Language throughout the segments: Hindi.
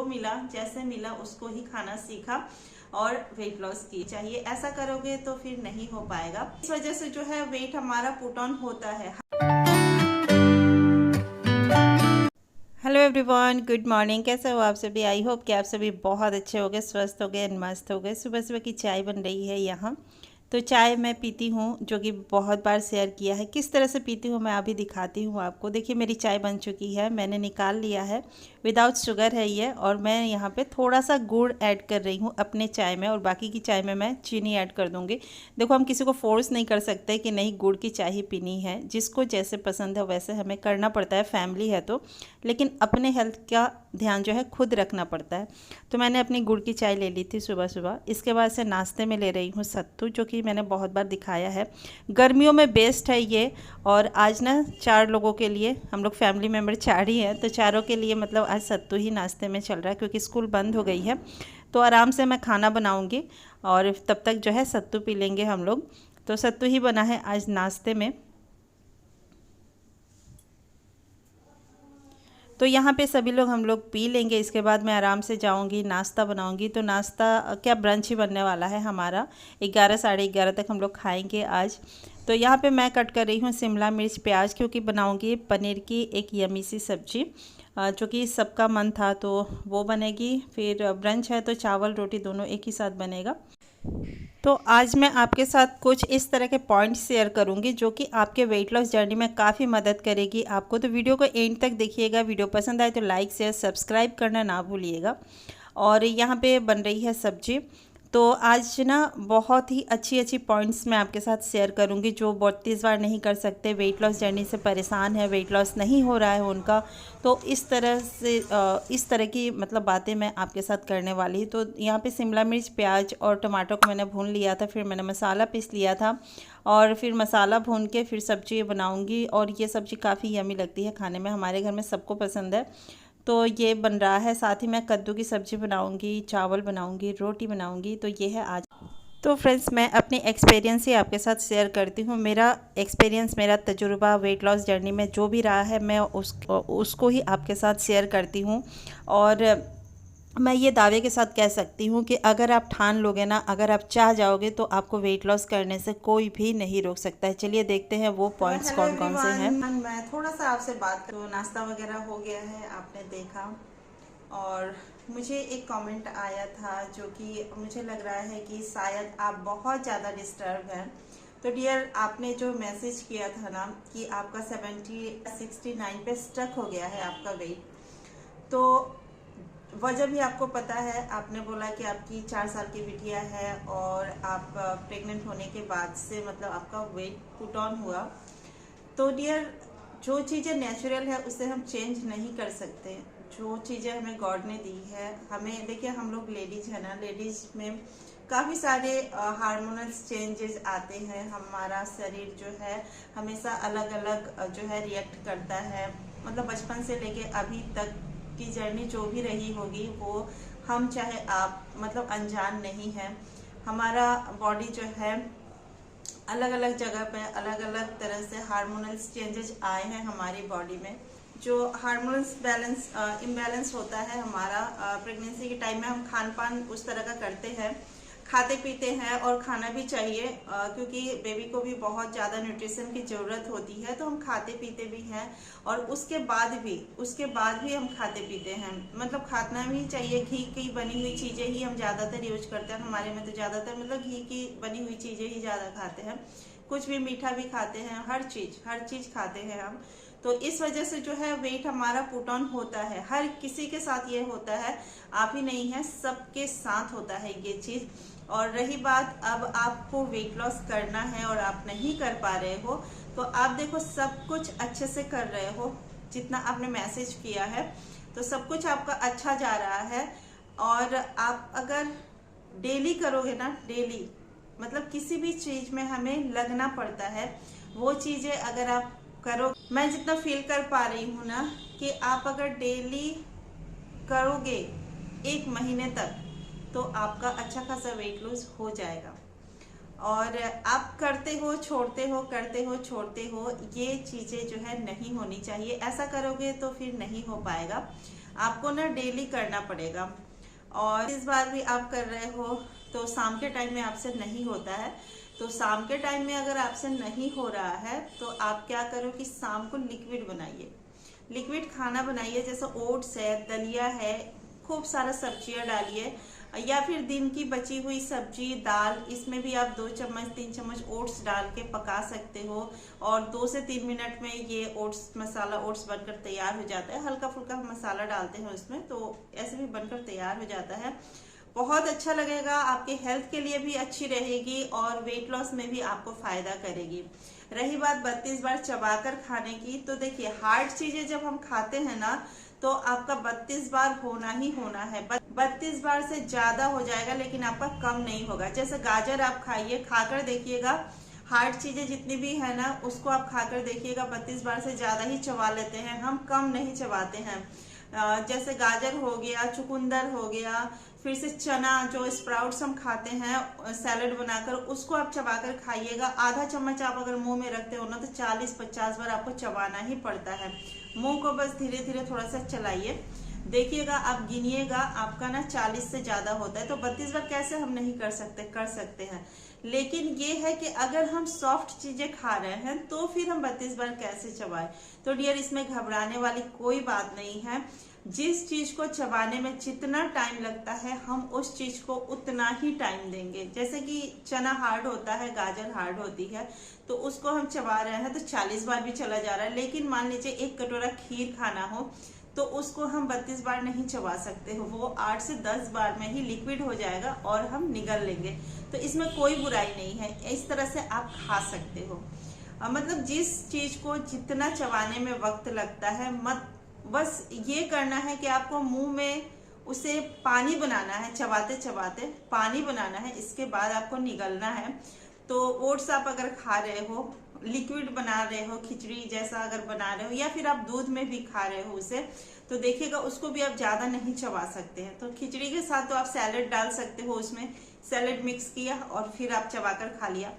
मिला, जैसे मिला उसको ही खाना सीखा और वेट लॉस की। चाहिए ऐसा करोगे तो फिर नहीं हो पाएगा। इस वजह से जो है वेट हमारा पुट ऑन होता है। Hello everyone, good morning. कैसे हो आप सभी? आई होप कि आप सभी बहुत अच्छे हो गए, स्वस्थ हो गए एंड मस्त हो गए। सुबह सुबह की चाय बन रही है यहाँ। तो चाय मैं पीती हूँ, जो कि बहुत बार शेयर किया है। किस तरह से पीती हूँ मैं अभी दिखाती हूँ आपको। देखिए मेरी चाय बन चुकी है, मैंने निकाल लिया है। विदाउट शुगर है ये, और मैं यहाँ पे थोड़ा सा गुड़ ऐड कर रही हूँ अपने चाय में, और बाकी की चाय में मैं चीनी ऐड कर दूँगी। देखो हम किसी को फोर्स नहीं कर सकते कि नहीं गुड़ की चाय ही पीनी है। जिसको जैसे पसंद है वैसे हमें करना पड़ता है, फैमिली है तो। लेकिन अपने हेल्थ का ध्यान जो है खुद रखना पड़ता है। तो मैंने अपनी गुड़ की चाय ले ली थी सुबह सुबह। इसके बाद से नाश्ते में ले रही हूँ सत्तू, जो कि मैंने बहुत बार दिखाया है। गर्मियों में बेस्ट है ये। और आज ना 4 लोगों के लिए, हम लोग फैमिली मेम्बर 4 ही हैं, तो चारों के लिए मतलब आज सत्तू ही नाश्ते में चल रहा है, क्योंकि स्कूल बंद हो गई है। तो आराम से मैं खाना बनाऊँगी और तब तक जो है सत्तू पी लेंगे हम लोग। तो सत्तू ही बना है आज नाश्ते में। तो यहाँ पे सभी लोग हम लोग पी लेंगे। इसके बाद मैं आराम से जाऊँगी, नाश्ता बनाऊँगी। तो नाश्ता क्या, ब्रंच ही बनने वाला है हमारा। 11 साढ़े 11 तक हम लोग खाएंगे आज। तो यहाँ पे मैं कट कर रही हूँ शिमला मिर्च प्याज, क्योंकि बनाऊँगी पनीर की एक यमी सी सब्जी, जो कि सबका मन था तो वो बनेगी। फिर ब्रंच है तो चावल रोटी दोनों एक ही साथ बनेगा। तो आज मैं आपके साथ कुछ इस तरह के पॉइंट्स शेयर करूंगी, जो कि आपके वेट लॉस जर्नी में काफ़ी मदद करेगी आपको। तो वीडियो को एंड तक देखिएगा। वीडियो पसंद आए तो लाइक शेयर सब्सक्राइब करना ना भूलिएगा। और यहाँ पे बन रही है सब्जी। तो आज ना बहुत ही अच्छी अच्छी पॉइंट्स मैं आपके साथ शेयर करूंगी, जो 32 बार नहीं कर सकते, वेट लॉस जर्नी से परेशान है, वेट लॉस नहीं हो रहा है उनका। तो इस तरह से इस तरह की मतलब बातें मैं आपके साथ करने वाली। तो यहाँ पे शिमला मिर्च प्याज और टमाटर को मैंने भून लिया था, फिर मैंने मसाला पीस लिया था, और फिर मसाला भून के फिर सब्जी बनाऊँगी। और ये सब्ज़ी काफ़ी यमी लगती है खाने में, हमारे घर में सबको पसंद है। तो ये बन रहा है। साथ ही मैं कद्दू की सब्ज़ी बनाऊंगी, चावल बनाऊंगी, रोटी बनाऊंगी। तो ये है आज। तो फ्रेंड्स, मैं अपनी एक्सपीरियंस ही आपके साथ शेयर करती हूँ। मेरा एक्सपीरियंस, मेरा तजुर्बा वेट लॉस जर्नी में जो भी रहा है, मैं उसको ही आपके साथ शेयर करती हूँ। और मैं ये दावे के साथ कह सकती हूँ कि अगर आप ठान लोगे ना, अगर आप चाह जाओगे, तो आपको वेट लॉस करने से कोई भी नहीं रोक सकता है। चलिए देखते हैं वो पॉइंट्स कौन कौन से हैं। मैं थोड़ा सा आपसे बात करूँ। नाश्ता वगैरह हो गया है, आपने देखा। और मुझे एक कमेंट आया था, जो कि मुझे लग रहा है कि शायद आप बहुत ज़्यादा डिस्टर्ब हैं। तो डियर, आपने जो मैसेज किया था ना कि आपका 69 पे स्टक हो गया है आपका वेट, तो वजह भी आपको पता है। आपने बोला कि आपकी 4 साल की बिटिया है, और आप प्रेग्नेंट होने के बाद से मतलब आपका वेट पुट ऑन हुआ। तो डियर, जो चीज़ें नेचुरल है उसे हम चेंज नहीं कर सकते। जो चीज़ें हमें गॉड ने दी है, हमें देखिए, हम लोग लेडीज है ना, लेडीज में काफ़ी सारे हार्मोनल चेंजेस आते हैं। हमारा शरीर जो है हमेशा अलग अलग जो है रिएक्ट करता है। मतलब बचपन से लेके अभी तक की जर्नी जो भी रही होगी, वो हम चाहे आप मतलब अनजान नहीं है। हमारा बॉडी जो है अलग अलग जगह पे अलग अलग तरह से हार्मोनल चेंजेस आए हैं हमारी बॉडी में। जो हार्मोनल्स बैलेंस इम्बैलेंस होता है हमारा प्रेगनेंसी के टाइम में, हम खान पान उस तरह का करते हैं, खाते पीते हैं, और खाना भी चाहिए, क्योंकि बेबी को भी बहुत ज़्यादा न्यूट्रिशन की ज़रूरत होती है। तो हम खाते पीते भी हैं, और उसके बाद भी हम खाते पीते हैं। मतलब खाना भी चाहिए। घी की बनी हुई चीज़ें ही हम ज़्यादातर यूज करते हैं। हमारे में तो ज़्यादातर मतलब घी की बनी हुई चीज़ें ही ज़्यादा खाते हैं। कुछ भी मीठा भी खाते हैं, हर चीज़ खाते हैं हम। तो इस वजह से जो है वेट हमारा पुट ऑन होता है। हर किसी के साथ ये होता है, आप ही नहीं है, सबके साथ होता है ये चीज़। और रही बात, अब आपको वेट लॉस करना है और आप नहीं कर पा रहे हो, तो आप देखो सब कुछ अच्छे से कर रहे हो। जितना आपने मैसेज किया है, तो सब कुछ आपका अच्छा जा रहा है। और आप अगर डेली करोगे ना, डेली मतलब किसी भी चीज में हमें लगना पड़ता है, वो चीजें अगर आप करो, मैं जितना फील कर पा रही हूँ ना, कि आप अगर डेली करोगे 1 महीने तक, तो आपका अच्छा खासा वेट लूज हो जाएगा। और आप करते हो छोड़ते हो, करते हो छोड़ते हो, ये चीज़ें जो है नहीं होनी चाहिए। ऐसा करोगे तो फिर नहीं हो पाएगा। आपको ना डेली करना पड़ेगा। और इस बार भी आप कर रहे हो तो शाम के टाइम में आपसे नहीं होता है, तो शाम के टाइम में अगर आपसे नहीं हो रहा है तो आप क्या करो कि शाम को लिक्विड बनाइए, लिक्विड खाना बनाइए, जैसे ओट्स है, दलिया है, खूब सारा सब्जियां डालिए, या फिर दिन की बची हुई सब्जी दाल, इसमें भी आप 2 चम्मच 3 चम्मच ओट्स डाल के पका सकते हो और 2 से 3 मिनट में ये ओट्स मसाला ओट्स बनकर तैयार हो जाता है। हल्का फुल्का मसाला डालते हैं उसमें तो ऐसे भी बनकर तैयार हो जाता है। बहुत अच्छा लगेगा, आपके हेल्थ के लिए भी अच्छी रहेगी और वेट लॉस में भी आपको फायदा करेगी। रही बात 32 बार चबाकर खाने की, तो देखिए हार्ड चीजें जब हम खाते हैं ना तो आपका 32 बार होना ही होना है। 32 बार से ज्यादा हो जाएगा लेकिन आपका कम नहीं होगा। जैसे गाजर आप खाइए, खाकर देखिएगा, हार्ड चीजें जितनी भी है ना उसको आप खाकर देखिएगा, 32 बार से ज्यादा ही चबा लेते हैं हम, कम नहीं चबाते हैं। जैसे गाजर हो गया, चुकंदर हो गया, फिर से चना जो स्प्राउट्स हम खाते हैं सैलेड बनाकर, उसको आप चबाकर खाइएगा। आधा चम्मच आप अगर मुंह में रखते हो ना तो 40-50 बार आपको चबाना ही पड़ता है। मुंह को बस धीरे धीरे थोड़ा सा चलाइए, देखिएगा, आप गिनिएगा, आपका ना 40 से ज्यादा होता है। तो 32 बार कैसे हम नहीं कर सकते हैं। लेकिन ये है कि अगर हम सॉफ्ट चीजें खा रहे हैं तो फिर हम 32 बार कैसे चबाएं। तो डियर इसमें घबराने वाली कोई बात नहीं है। जिस चीज को चबाने में जितना टाइम लगता है हम उस चीज को उतना ही टाइम देंगे। जैसे कि चना हार्ड होता है, गाजर हार्ड होती है, तो उसको हम चबा रहे हैं तो 40 बार भी चला जा रहा है। लेकिन मान लीजिए 1 कटोरा खीर खाना हो तो उसको हम 32 बार नहीं चबा सकते हो, वो 8 से 10 बार में ही लिक्विड हो जाएगा और हम निगल लेंगे। तो इसमें कोई बुराई नहीं है, इस तरह से आप खा सकते हो। मतलब जिस चीज को जितना चबाने में वक्त लगता है, मत बस ये करना है कि आपको मुंह में उसे पानी बनाना है, चबाते चबाते पानी बनाना है, इसके बाद आपको निगलना है। तो ओट्स आप अगर खा रहे हो, लिक्विड बना रहे हो, खिचड़ी जैसा अगर बना रहे हो, या फिर आप दूध में भी खा रहे हो उसे, तो देखिएगा उसको भी आप ज्यादा नहीं चबा सकते हैं। तो खिचड़ी के साथ तो आप सैलेड डाल सकते हो, उसमें सैलेड मिक्स किया और फिर आप चबाकर खा लिया,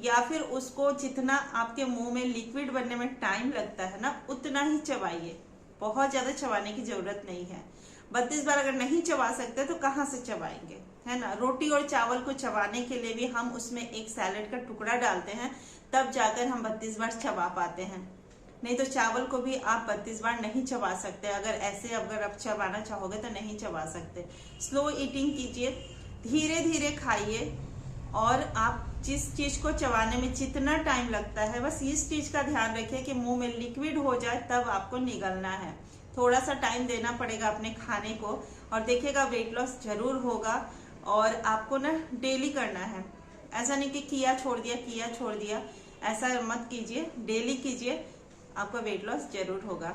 या फिर उसको जितना आपके मुंह में लिक्विड बनने में टाइम लगता है ना उतना ही चबाइए, बहुत ज्यादा चबाने की जरूरत नहीं है। 32 बार अगर नहीं चबा सकते तो कहाँ से चबाएंगे, है ना। रोटी और चावल को चबाने के लिए भी हम उसमें एक सैलेड का टुकड़ा डालते हैं, तब जाकर हम 32 बार चबा पाते हैं। नहीं तो चावल को भी आप 32 बार नहीं चबा सकते। अगर आप चबाना चाहोगे तो नहीं चबा सकते। स्लो ईटिंग कीजिए, धीरे धीरे खाइए, और आप जिस चीज को चबाने में जितना टाइम लगता है बस इस चीज का ध्यान रखिए कि मुंह में लिक्विड हो जाए तब आपको निगलना है। थोड़ा सा टाइम देना पड़ेगा अपने खाने को और देखिएगा वेट लॉस जरूर होगा। और आपको ना डेली करना है, ऐसा नहीं कि किया छोड़ दिया, ऐसा मत कीजिए, डेली कीजिए, आपका वेट लॉस जरूर होगा।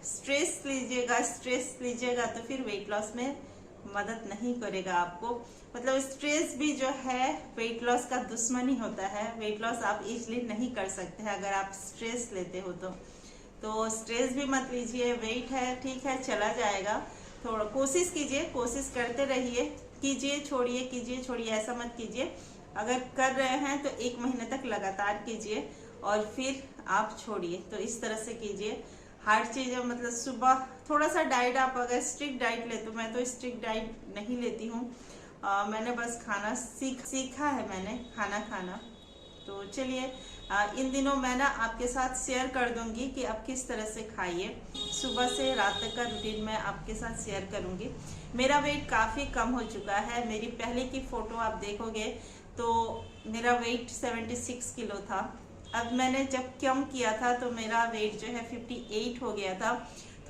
स्ट्रेस लीजिएगा तो फिर वेट लॉस में मदद नहीं करेगा आपको। मतलब स्ट्रेस भी जो है वेट लॉस का दुश्मन ही होता है। वेट लॉस आप इजीली नहीं कर सकते हैं अगर आप स्ट्रेस लेते हो तो स्ट्रेस भी मत लीजिए। वेट है, ठीक है, चला जाएगा। थोड़ा कोशिश कीजिए, कोशिश करते रहिए, कीजिए छोड़िए, ऐसा मत कीजिए। अगर कर रहे हैं तो 1 महीने तक लगातार कीजिए और फिर आप छोड़िए। तो इस तरह से कीजिए। हार्ड चीजें मतलब सुबह थोड़ा सा डाइट, आप अगर स्ट्रिक्ट डाइट ले, तो मैं तो स्ट्रिक्ट डाइट नहीं लेती हूँ, मैंने बस खाना सीखा है, मैंने खाना। तो चलिए इन दिनों मैं ना आपके साथ शेयर कर दूंगी कि आप किस तरह से खाइए। सुबह से रात तक का रूटीन मैं आपके साथ शेयर करूंगी। मेरा वेट काफ़ी कम हो चुका है। मेरी पहले की फ़ोटो आप देखोगे तो मेरा वेट 76 किलो था। अब मैंने जब कम किया था तो मेरा वेट जो है 58 हो गया था।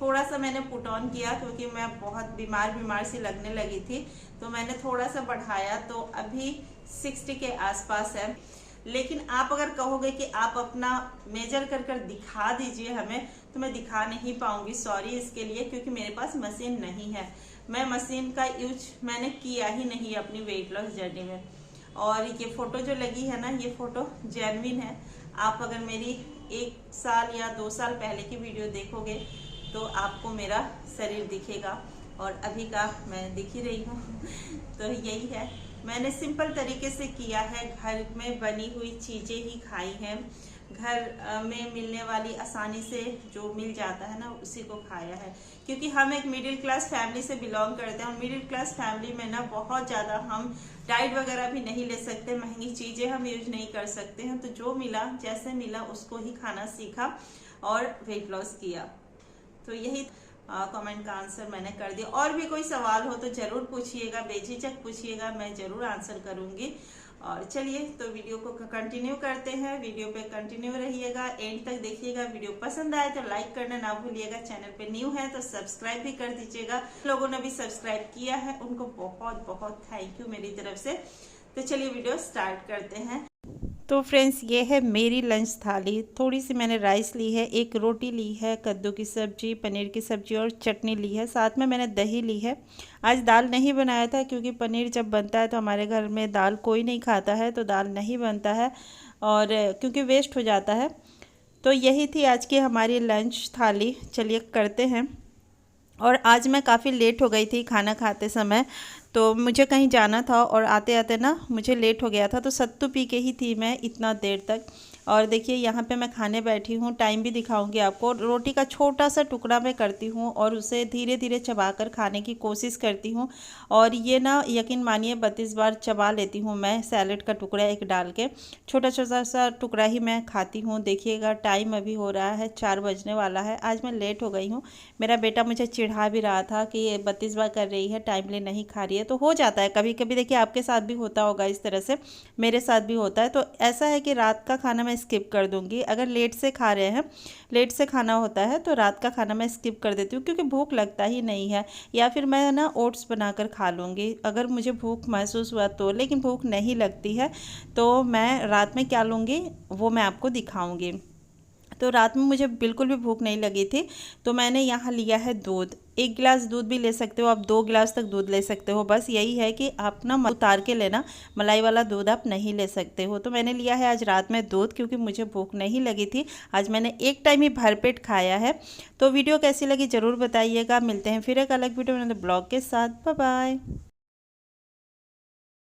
थोड़ा सा मैंने पुट ऑन किया क्योंकि मैं बहुत बीमार सी लगने लगी थी, तो मैंने थोड़ा सा बढ़ाया, तो अभी 60 के आसपास है। लेकिन आप अगर कहोगे कि आप अपना मेजर कर दिखा दीजिए हमें, तो मैं दिखा नहीं पाऊंगी, सॉरी इसके लिए, क्योंकि मेरे पास मशीन नहीं है। मैं मशीन का यूज मैंने किया ही नहीं अपनी वेट लॉस जर्नी में। और ये फोटो जो लगी है ना, ये फोटो जेन्युइन है। आप अगर मेरी 1 साल या 2 साल पहले की वीडियो देखोगे तो आपको मेरा शरीर दिखेगा, और अभी का मैं दिख ही रही हूँ। तो यही है, मैंने सिंपल तरीके से किया है, घर में बनी हुई चीजें ही खाई हैं। घर में मिलने वाली आसानी से जो मिल जाता है ना उसी को खाया है। क्योंकि हम एक मिडिल क्लास फैमिली से बिलोंग करते हैं और मिडिल क्लास फैमिली में ना बहुत ज़्यादा हम डाइट वगैरह भी नहीं ले सकते, महंगी चीज़ें हम यूज नहीं कर सकते हैं। तो जो मिला जैसे मिला उसको ही खाना सीखा और वेट लॉस किया। तो यही कमेंट का आंसर मैंने कर दिया। और भी कोई सवाल हो तो ज़रूर पूछिएगा, बेझिझक पूछिएगा, मैं ज़रूर आंसर करूँगी। और चलिए तो वीडियो को कंटिन्यू करते हैं। वीडियो पे कंटिन्यू रहिएगा, एंड तक देखिएगा। वीडियो पसंद आए तो लाइक करना ना भूलिएगा। चैनल पे न्यू है तो सब्सक्राइब भी कर दीजिएगा। लोगों ने भी सब्सक्राइब किया है उनको बहुत बहुत थैंक यू मेरी तरफ से। तो चलिए वीडियो स्टार्ट करते हैं। तो फ्रेंड्स ये है मेरी लंच थाली। थोड़ी सी मैंने राइस ली है, एक रोटी ली है, कद्दू की सब्जी, पनीर की सब्जी और चटनी ली है, साथ में मैंने दही ली है। आज दाल नहीं बनाया था क्योंकि पनीर जब बनता है तो हमारे घर में दाल कोई नहीं खाता है, तो दाल नहीं बनता है और क्योंकि वेस्ट हो जाता है। तो यही थी आज की हमारी लंच थाली। चलिए करते हैं। और आज मैं काफ़ी लेट हो गई थी खाना खाते समय, तो मुझे कहीं जाना था और आते आते ना मुझे लेट हो गया था, तो सत्तू पी के ही थी मैं इतना देर तक। और देखिए यहाँ पे मैं खाने बैठी हूँ, टाइम भी दिखाऊंगी आपको। रोटी का छोटा सा टुकड़ा मैं करती हूँ और उसे धीरे धीरे चबाकर खाने की कोशिश करती हूँ। और ये ना यकीन मानिए 32 बार चबा लेती हूँ मैं सैलेड का टुकड़ा एक डाल के। छोटा छोटा सा टुकड़ा ही मैं खाती हूँ। देखिएगा टाइम अभी हो रहा है 4 बजने वाला है। आज मैं लेट हो गई हूँ। मेरा बेटा मुझे चिढ़ा भी रहा था कि ये 32 बार कर रही है, टाइमली नहीं खा रही है। तो हो जाता है कभी कभी, देखिए आपके साथ भी होता होगा इस तरह से, मेरे साथ भी होता है। तो ऐसा है कि रात का खाना मैं स्किप कर दूंगी। अगर लेट से खा रहे हैं, लेट से खाना होता है तो रात का खाना मैं स्किप कर देती हूँ क्योंकि भूख लगता ही नहीं है। या फिर मैं ना ओट्स बनाकर खा लूँगी अगर मुझे भूख महसूस हुआ तो। लेकिन भूख नहीं लगती है तो मैं रात में क्या लूँगी वो मैं आपको दिखाऊँगी। तो रात में मुझे बिल्कुल भी भूख नहीं लगी थी, तो मैंने यहाँ लिया है दूध। 1 गिलास दूध भी ले सकते हो आप, 2 गिलास तक दूध ले सकते हो। बस यही है कि आप ना उतार के लेना, मलाई वाला दूध आप नहीं ले सकते हो। तो मैंने लिया है आज रात में दूध क्योंकि मुझे भूख नहीं लगी थी। आज मैंने एक टाइम ही भरपेट खाया है। तो वीडियो कैसी लगी ज़रूर बताइएगा। मिलते हैं फिर एक अलग वीडियो में ब्लॉग के साथ। Bye bye.